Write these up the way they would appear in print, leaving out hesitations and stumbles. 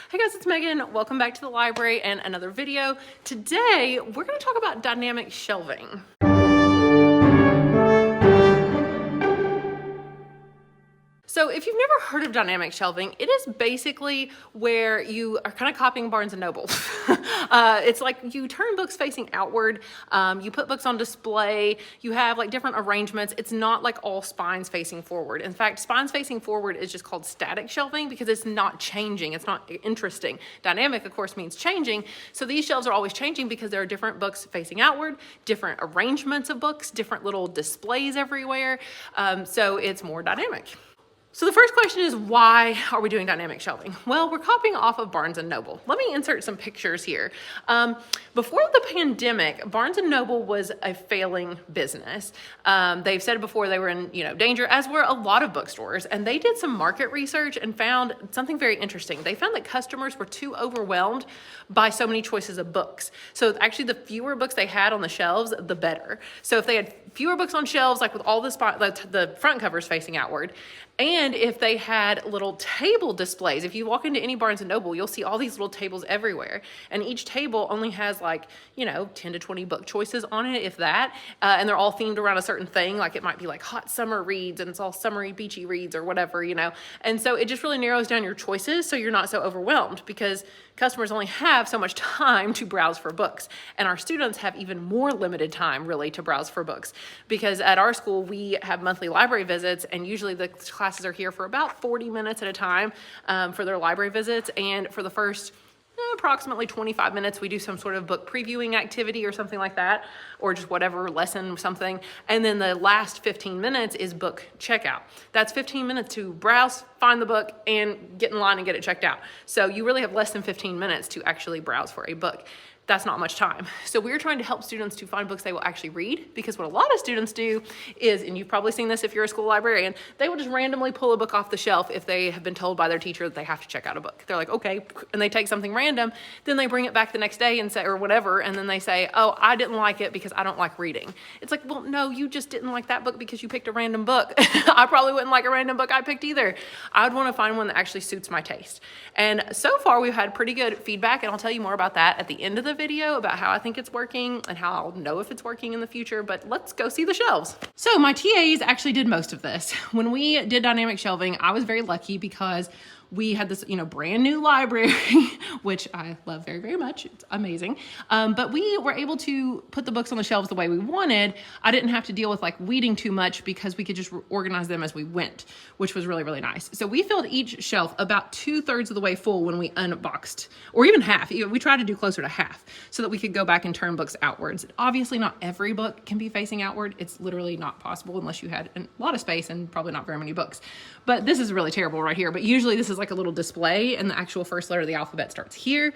Hey guys, it's Megan. Welcome back to the library and another video. Today, we're going to talk about dynamic shelving. So if you've never heard of dynamic shelving, it is basically where you are kind of copying Barnes & Noble. It's like you turn books facing outward, you put books on display, you have like different arrangements. It's not like all spines facing forward. In fact, spines facing forward is just called static shelving because it's not changing, it's not interesting. Dynamic, of course, means changing. So these shelves are always changing because there are different books facing outward, different arrangements of books, different little displays everywhere. So it's more dynamic. So the first question is, why are we doing dynamic shelving? Well, we're copying off of Barnes & Noble. Let me insert some pictures here. Before the pandemic, Barnes & Noble was a failing business. They've said before they were in danger, as were a lot of bookstores. And they did some market research and found something very interesting. They found that customers were too overwhelmed by so many choices of books. So actually the fewer books they had on the shelves, the better. So if they had fewer books on shelves, like with all the front covers facing outward, and if they had little table displays, if you walk into any Barnes & Noble, you'll see all these little tables everywhere. And each table only has 10 to 20 book choices on it, if that. And they're all themed around a certain thing. Like it might be like hot summer reads and it's all summery, beachy reads or whatever, And so it just really narrows down your choices so you're not so overwhelmed because customers only have so much time to browse for books. And our students have even more limited time really to browse for books because at our school, we have monthly library visits and usually the classes are here for about 40 minutes at a time for their library visits. And for the first approximately 25 minutes, we do some sort of book previewing activity or something like that, or just whatever lesson, something. And then the last 15 minutes is book checkout. That's 15 minutes to browse, find the book, and get in line and get it checked out. So you really have less than 15 minutes to actually browse for a book. That's not much time. So we're trying to help students to find books they will actually read, because what a lot of students do is, and you've probably seen this if you're a school librarian, they will just randomly pull a book off the shelf if they have been told by their teacher that they have to check out a book. They're like, okay, and they take something random, then they bring it back the next day and say, or whatever, and then they say, oh, I didn't like it because I don't like reading. It's like, well, no, you just didn't like that book because you picked a random book. I probably wouldn't like a random book I picked either. I would want to find one that actually suits my taste. And so far we've had pretty good feedback, and I'll tell you more about that at the end of the video about how I think it's working and how I'll know if it's working in the future, but let's go see the shelves. So my TAs actually did most of this. When we did dynamic shelving, I was very lucky because we had this, brand new library, which I love very, very much. It's amazing. But we were able to put the books on the shelves the way we wanted. I didn't have to deal with weeding too much because we could just organize them as we went, which was really, really nice. So we filled each shelf about 2/3 of the way full when we unboxed, or even half. We tried to do closer to half so that we could go back and turn books outwards. Obviously not every book can be facing outward. It's literally not possible unless you had a lot of space and probably not very many books. But this is really terrible right here. But usually this is like a little display and the actual first letter of the alphabet starts here.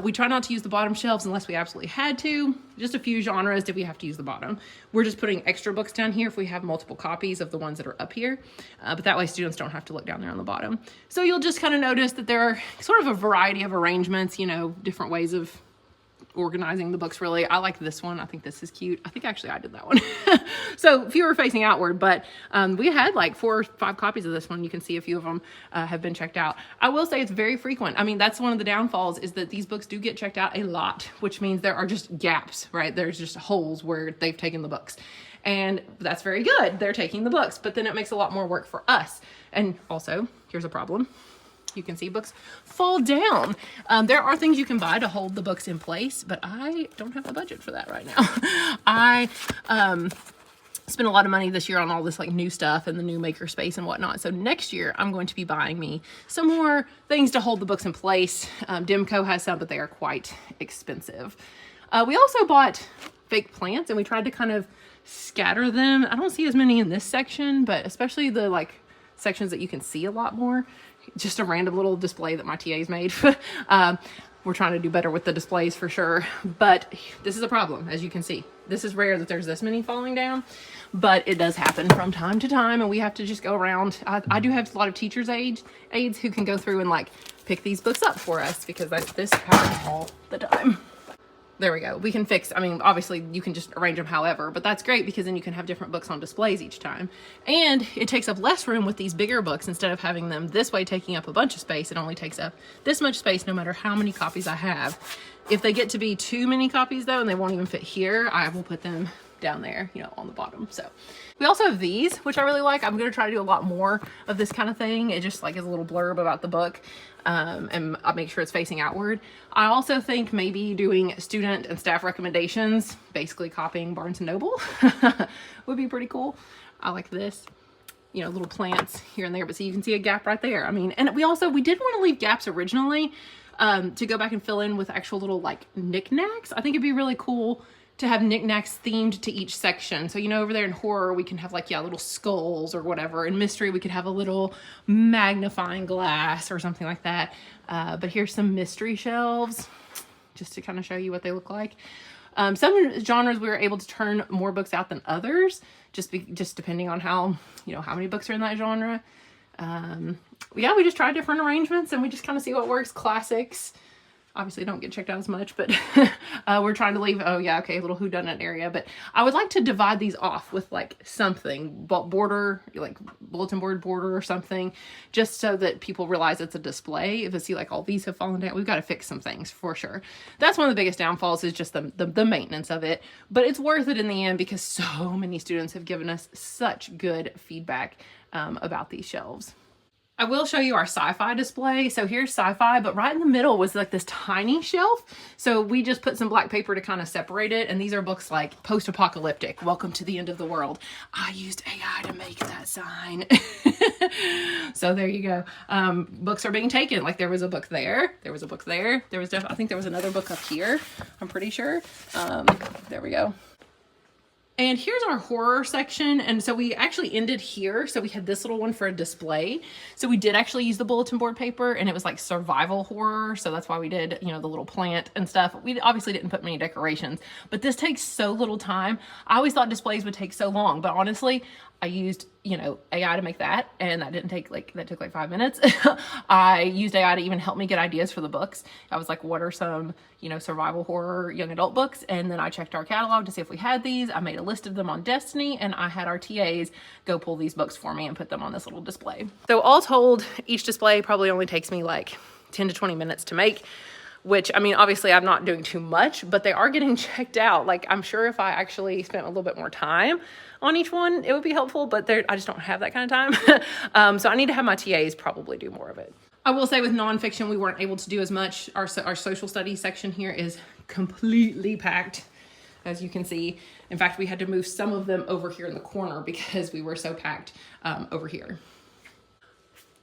We try not to use the bottom shelves unless we absolutely had to. Just a few genres did we have to use the bottom. We're just putting extra books down here if we have multiple copies of the ones that are up here. But that way students don't have to look down there on the bottom. So you'll just kind of notice that there are sort of a variety of arrangements, different ways of organizing the books really. I like this one. I think this is cute. I think actually I did that one. So fewer facing outward, but we had 4 or 5 copies of this one. You can see a few of them have been checked out. I will say it's very frequent. I mean, that's one of the downfalls is that these books do get checked out a lot, which means there are just gaps, right? There's just holes where they've taken the books. And that's very good. They're taking the books, but then it makes a lot more work for us. And also, here's a problem. You can see books fall down. There are things you can buy to hold the books in place, but I don't have the budget for that right now. I spent a lot of money this year on all this new stuff and the new maker space and whatnot. So next year I'm going to be buying me some more things to hold the books in place. Demco has some, but they are quite expensive. We also bought fake plants and we tried to kind of scatter them. I don't see as many in this section, but especially the sections that you can see a lot more. Just a random little display that my TAs made. We're trying to do better with the displays for sure, but this is a problem, as you can see. This is rare that there's this many falling down, but it does happen from time to time, and we have to just go around. I do have a lot of teachers' aides who can go through and pick these books up for us because this happens all the time. There we go. We can fix, I mean, obviously you can just arrange them however, but that's great because then you can have different books on displays each time. And it takes up less room with these bigger books. Instead of having them this way taking up a bunch of space, it only takes up this much space no matter how many copies I have. If they get to be too many copies though, and they won't even fit here, I will put them down there, you know, on the bottom. So we also have these, which I really like. I'm going to try to do a lot more of this kind of thing. It just like is a little blurb about the book. And I'll make sure it's facing outward. I also think maybe doing student and staff recommendations, basically copying Barnes & Noble would be pretty cool. I like this, you know, little plants here and there, but see, you can see a gap right there. I mean, and we did want to leave gaps originally, to go back and fill in with actual little like knickknacks. I think it'd be really cool to have knickknacks themed to each section. So, you know, over there in horror, we can have like, yeah, little skulls or whatever. In mystery, we could have a little magnifying glass or something like that. But here's some mystery shelves just to kind of show you what they look like. Some genres we were able to turn more books out than others, just depending on how, you know, how many books are in that genre. Yeah, we just try different arrangements and we just kind of see what works. Classics obviously don't get checked out as much, but we're trying to leave, oh yeah, okay, a little whodunit area. But I would like to divide these off with like something, border, like bulletin board border or something, just so that people realize it's a display. If they see like all these have fallen down, we've got to fix some things for sure. That's one of the biggest downfalls, is just the maintenance of it. But it's worth it in the end because so many students have given us such good feedback about these shelves. I will show you our sci-fi display. So here's sci-fi, but right in the middle was like this tiny shelf. So we just put some black paper to kind of separate it. And these are books like post-apocalyptic, Welcome to the End of the World. I used AI to make that sign. So there you go. Books are being taken. Like there was a book there. There was a book there. I think there was another book up here. I'm pretty sure. There we go. And here's our horror section. And so we actually ended here. So we had this little one for a display. So we did actually use the bulletin board paper, and it was like survival horror. So that's why we did, you know, the little plant and stuff. We obviously didn't put many decorations, but this takes so little time. I always thought displays would take so long, but honestly, I used, you know, AI to make that, and that took like 5 minutes. I used AI to even help me get ideas for the books. I was like, what are some, you know, survival horror young adult books? And then I checked our catalog to see if we had these. I made a list of them on Destiny, and I had our TAs go pull these books for me and put them on this little display. So all told, each display probably only takes me like 10 to 20 minutes to make, which, I mean, obviously I'm not doing too much, but they are getting checked out. Like, I'm sure if I actually spent a little bit more time on each one, it would be helpful, but I just don't have that kind of time. So I need to have my TAs probably do more of it. I will say with nonfiction, we weren't able to do as much. Our social studies section here is completely packed, as you can see. In fact, we had to move some of them over here in the corner because we were so packed over here.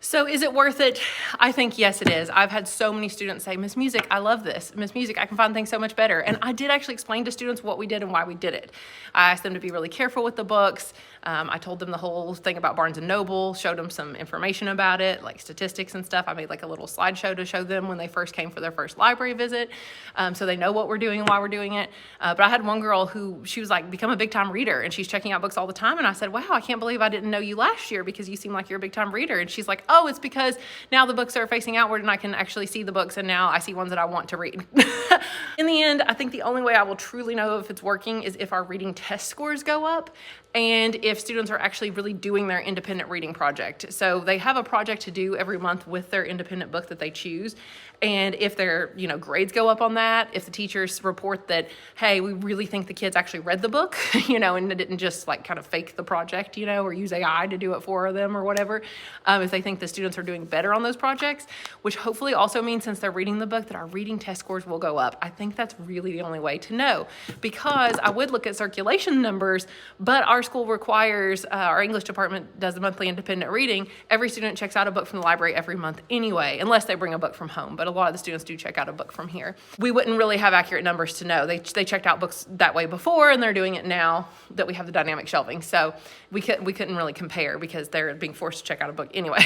So is it worth it? I think yes, it is. I've had so many students say, Miss Music, I love this. Miss Music, I can find things so much better. And I did actually explain to students what we did and why we did it. I asked them to be really careful with the books. I told them the whole thing about Barnes & Noble, showed them some information about it, like statistics and stuff. I made like a little slideshow to show them when they first came for their first library visit, so they know what we're doing and why we're doing it. But I had one girl who, she was like, become a big time reader, and she's checking out books all the time. And I said, wow, I can't believe I didn't know you last year because you seem like you're a big time reader. And she's like, oh, it's because now the books are facing outward and I can actually see the books, and now I see ones that I want to read. In the end, I think the only way I will truly know if it's working is if our reading test scores go up and if students are actually really doing their independent reading project. So they have a project to do every month with their independent book that they choose. And if their, you know, grades go up on that, if the teachers report that, hey, we really think the kids actually read the book, you know, and didn't just like kind of fake the project, you know, or use AI to do it for them or whatever. If they think the students are doing better on those projects, which hopefully also means since they're reading the book that our reading test scores will go up. I think that's really the only way to know, because I would look at circulation numbers, but our school requires, our English department does the monthly independent reading. Every student checks out a book from the library every month anyway, unless they bring a book from home. But a lot of the students do check out a book from here. We wouldn't really have accurate numbers to know. They checked out books that way before, and they're doing it now that we have the dynamic shelving. So we couldn't really compare because they're being forced to check out a book anyway.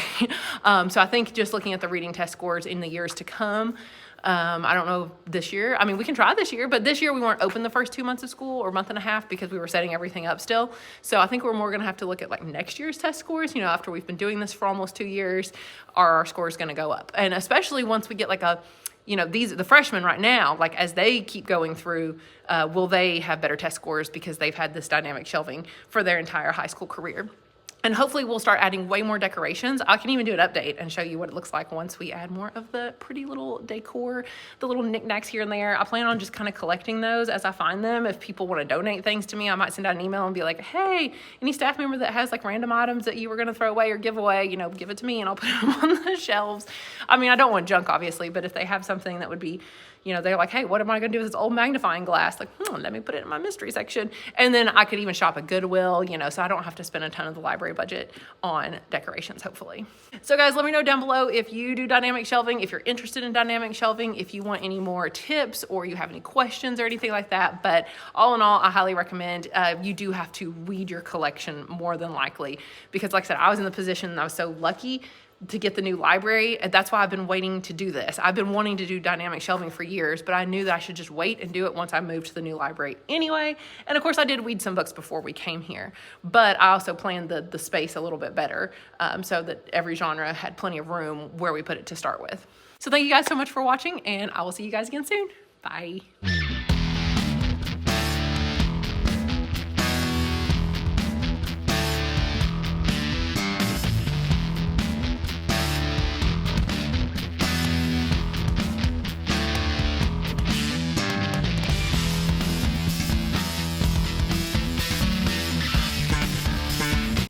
So I think just looking at the reading test scores in the years to come, I don't know this year. I mean, we can try this year, but this year we weren't open the first 2 months of school or month and a half because we were setting everything up still. So I think we're more going to have to look at like next year's test scores. You know, after we've been doing this for almost 2 years, are our scores going to go up? And especially once we get like a you know, the freshmen right now, like as they keep going through, will they have better test scores because they've had this dynamic shelving for their entire high school career? And hopefully we'll start adding way more decorations. I can even do an update and show you what it looks like once we add more of the pretty little decor, the little knickknacks here and there. I plan on just kind of collecting those as I find them. If people want to donate things to me, I might send out an email and be like, hey, any staff member that has like random items that you were going to throw away or give away, you know, give it to me and I'll put them on the shelves. I mean, I don't want junk obviously, but if they have something that would be, you know, they're like, hey, what am I going to do with this old magnifying glass? Like, let me put it in my mystery section. And then I could even shop at Goodwill, you know, so I don't have to spend a ton of the library budget on decorations, hopefully. So guys, let me know down below if you do dynamic shelving, if you're interested in dynamic shelving, if you want any more tips or you have any questions or anything like that. But all in all, I highly recommend, you do have to weed your collection more than likely, because like I said, I was in the position and I was so lucky to get the new library. And that's why I've been waiting to do this. I've been wanting to do dynamic shelving for years, but I knew that I should just wait and do it once I moved to the new library anyway. And of course I did weed some books before we came here, but I also planned the space a little bit better, so that every genre had plenty of room where we put it to start with. So thank you guys so much for watching, and I will see you guys again soon. Bye.